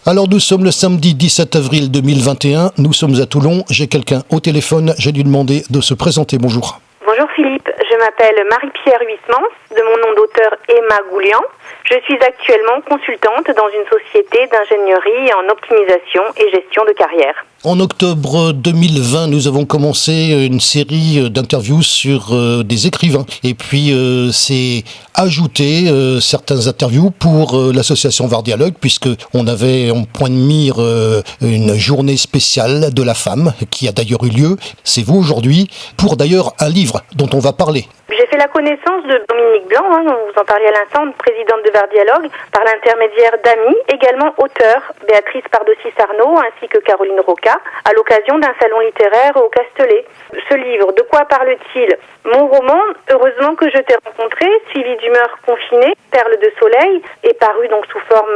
Alors nous sommes le samedi 17 avril 2021, nous sommes à Toulon, j'ai quelqu'un au téléphone, j'ai dû demander de se présenter, bonjour. Bonjour Philippe, je m'appelle Marie-Pierre Huismans, de mon nom d'auteur Emma Goulian. Je suis actuellement consultante dans une société d'ingénierie en optimisation et gestion de carrière. En octobre 2020, nous avons commencé une série d'interviews sur des écrivains. Et puis, c'est ajouté certaines interviews pour l'association VAR Dialogue, puisqu'on avait en point de mire une journée spéciale de la femme, qui a d'ailleurs eu lieu. C'est vous aujourd'hui, pour d'ailleurs un livre dont on va parler. J'ai fait la connaissance de Dominique Blanc, dont vous en parliez à l'instant, présidente de VAR Dialogue, par l'intermédiaire d'amis, également auteurs, Béatrice Pardossi-Sarnaud ainsi que Caroline Roca, à l'occasion d'un salon littéraire au Castellet. Ce livre, de quoi parle-t-il ? Mon roman, Heureusement que je t'ai rencontré, suivi d'Humeur confinée, Perles de soleil, est paru donc sous forme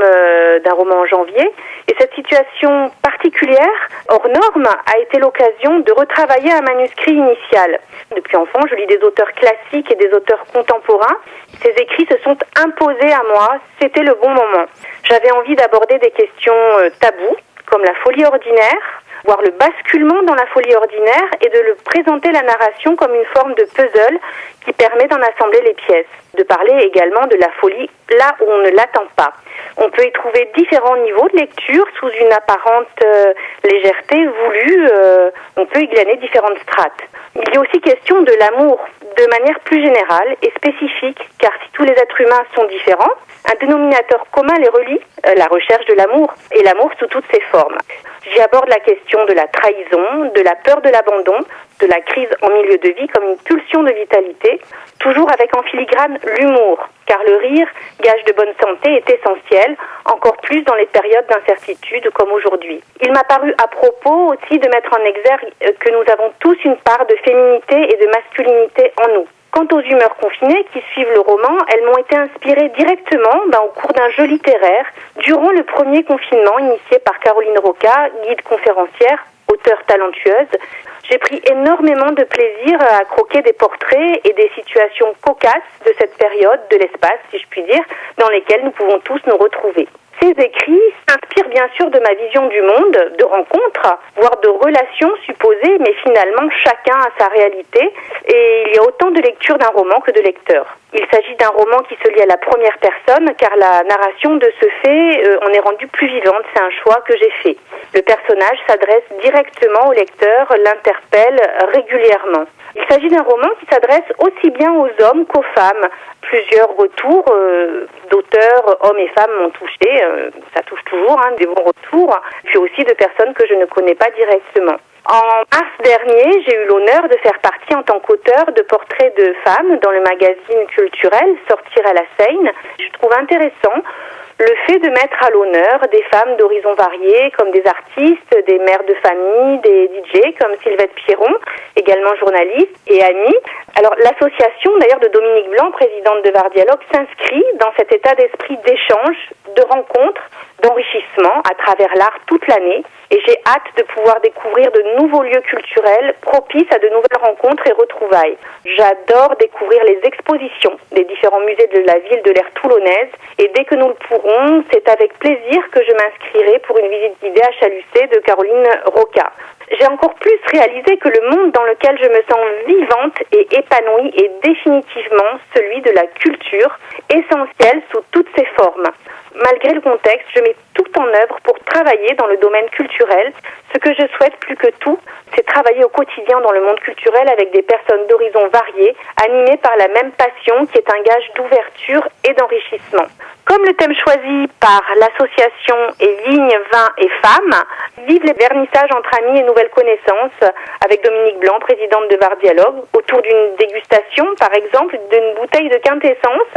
d'un roman en janvier. Et cette situation particulière, hors norme, a été l'occasion de retravailler un manuscrit initial. Depuis enfant, je lis des auteurs classiques et des auteurs contemporains. Ces écrits se sont imposés à moi, c'était le bon moment. J'avais envie d'aborder des questions tabous, comme la folie ordinaire, voire le basculement dans la folie ordinaire, et de le présenter la narration comme une forme de puzzle qui permet d'en assembler les pièces. De parler également de la folie là où on ne l'attend pas. On peut y trouver différents niveaux de lecture sous une apparente légèreté voulue. On peut y glaner différentes strates. Il y a aussi question de l'amour de manière plus générale et spécifique, car si tous les êtres humains sont différents, un dénominateur commun les relie, la recherche de l'amour, et l'amour sous toutes ses formes. J'y aborde la question de la trahison, de la peur de l'abandon, de la crise en milieu de vie comme une pulsion de vitalité, toujours avec en filigrane l'humour, car le rire, gage de bonne santé, est essentiel, encore plus dans les périodes d'incertitude comme aujourd'hui. Il m'a paru à propos aussi de mettre en exergue que nous avons tous une part de féminité et de masculinité en nous. Quant aux humeurs confinées qui suivent le roman, elles m'ont été inspirées directement au cours d'un jeu littéraire durant le premier confinement initié par Caroline Roca, guide conférencière, auteure talentueuse. J'ai pris énormément de plaisir à croquer des portraits et des situations cocasses de cette période, de l'espace, si je puis dire, dans lesquelles nous pouvons tous nous retrouver. Ces écrits s'inspirent bien sûr de ma vision du monde, de rencontres, voire de relations supposées, mais finalement chacun a sa réalité, et il y a autant de lecture d'un roman que de lecteurs. Il s'agit d'un roman qui se lit à la première personne, car la narration de ce fait en est rendue plus vivante, c'est un choix que j'ai fait. Le personnage s'adresse directement au lecteur, l'interpelle régulièrement. Il s'agit d'un roman qui s'adresse aussi bien aux hommes qu'aux femmes. Plusieurs retours d'auteurs, hommes et femmes, m'ont touché. Ça touche toujours, des bons retours. Puis aussi de personnes que je ne connais pas directement. En mars dernier, j'ai eu l'honneur de faire partie en tant qu'auteur de portraits de femmes dans le magazine culturel Sortir à la Seine. Je trouve intéressant le fait de mettre à l'honneur des femmes d'horizons variés, comme des artistes, des mères de famille, des DJ, comme Sylvette Pierron, également journaliste et amie. Alors, l'association, d'ailleurs, de Dominique Blanc, présidente de VAR Dialogue, s'inscrit dans cet état d'esprit d'échange, de rencontre, d'enrichissement à travers l'art toute l'année. Et j'ai hâte de pouvoir découvrir de nouveaux lieux culturels propices à de nouvelles rencontres et retrouvailles. J'adore découvrir les expositions des différents musées de la ville de l'ère toulonnaise. Et dès que nous le pourrons, c'est avec plaisir que je m'inscrirai pour une visite guidée à Chalucé de Caroline Roca. J'ai encore plus réalisé que le monde dans lequel je me sens vivante et épanouie est définitivement celui de la culture, essentielle sous toutes ses formes. Malgré le contexte, je mets tout en œuvre pour travailler dans le domaine culturel. Ce que je souhaite plus que tout, c'est travailler au quotidien dans le monde culturel avec des personnes d'horizons variés, animées par la même passion qui est un gage d'ouverture et d'enrichissement. Comme le thème choisi par l'association est Vignes, Vins et Femmes, vive les vernissages entre amis et nouvelles connaissances avec Dominique Blanc, présidente de VAR Dialogue, autour d'une dégustation, par exemple, d'une bouteille de quintessence.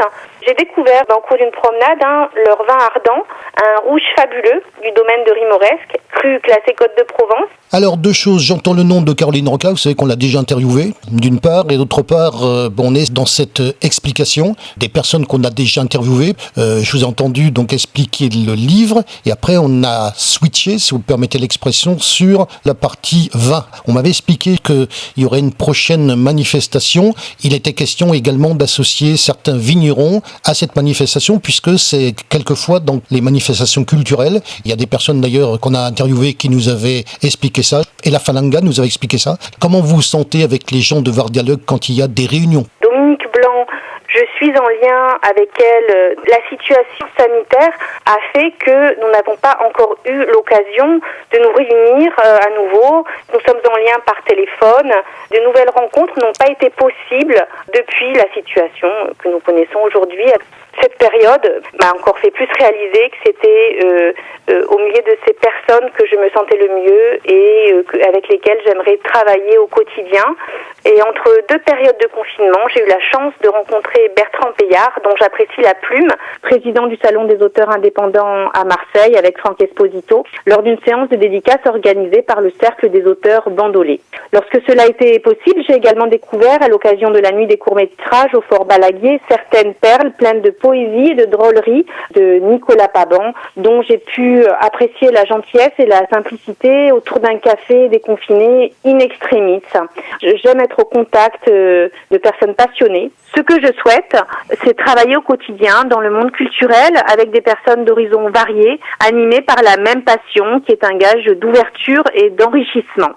J'ai découvert, au cours d'une promenade, leur vin ardent, un rouge fabuleux du domaine de Rimoresque, cru classé Côte de Provence. Alors, deux choses, j'entends le nom de Caroline Roca, vous savez qu'on l'a déjà interviewée, d'une part, et d'autre part, on est dans cette explication des personnes qu'on a déjà interviewées. Je vous ai entendu donc expliquer le livre et après on a switché, si vous permettez l'expression, sur la partie vin. On m'avait expliqué qu'il y aurait une prochaine manifestation. Il était question également d'associer certains vignerons à cette manifestation puisque c'est quelquefois dans les manifestations culturelles. Il y a des personnes d'ailleurs qu'on a interviewées qui nous avaient expliqué ça. Et la Falanga nous avait expliqué ça. Comment vous vous sentez avec les gens de VAR Dialogue quand il y a des réunions? Dominique Blanc, je suis en lien avec elle. La situation sanitaire a fait que nous n'avons pas encore eu l'occasion de nous réunir à nouveau. Nous sommes en lien par téléphone. De nouvelles rencontres n'ont pas été possibles depuis la situation que nous connaissons aujourd'hui. Cette période m'a encore fait plus réaliser que c'était au milieu de ces personnes que je me sentais le mieux et avec lesquelles j'aimerais travailler au quotidien. Et entre deux périodes de confinement, j'ai eu la chance de rencontrer Bertrand Payard, dont j'apprécie la plume, président du Salon des auteurs indépendants à Marseille avec Franck Esposito, lors d'une séance de dédicace organisée par le Cercle des auteurs Bandolé. Lorsque cela a été possible, j'ai également découvert, à l'occasion de la nuit des courts-métrages au Fort Balaguier, certaines perles pleines de poésie et de drôlerie de Nicolas Paban, dont j'ai pu apprécier la gentillesse et la simplicité autour d'un café déconfiné in extremis. J'aime être au contact de personnes passionnées. Ce que je souhaite, c'est travailler au quotidien dans le monde culturel avec des personnes d'horizons variés, animées par la même passion qui est un gage d'ouverture et d'enrichissement.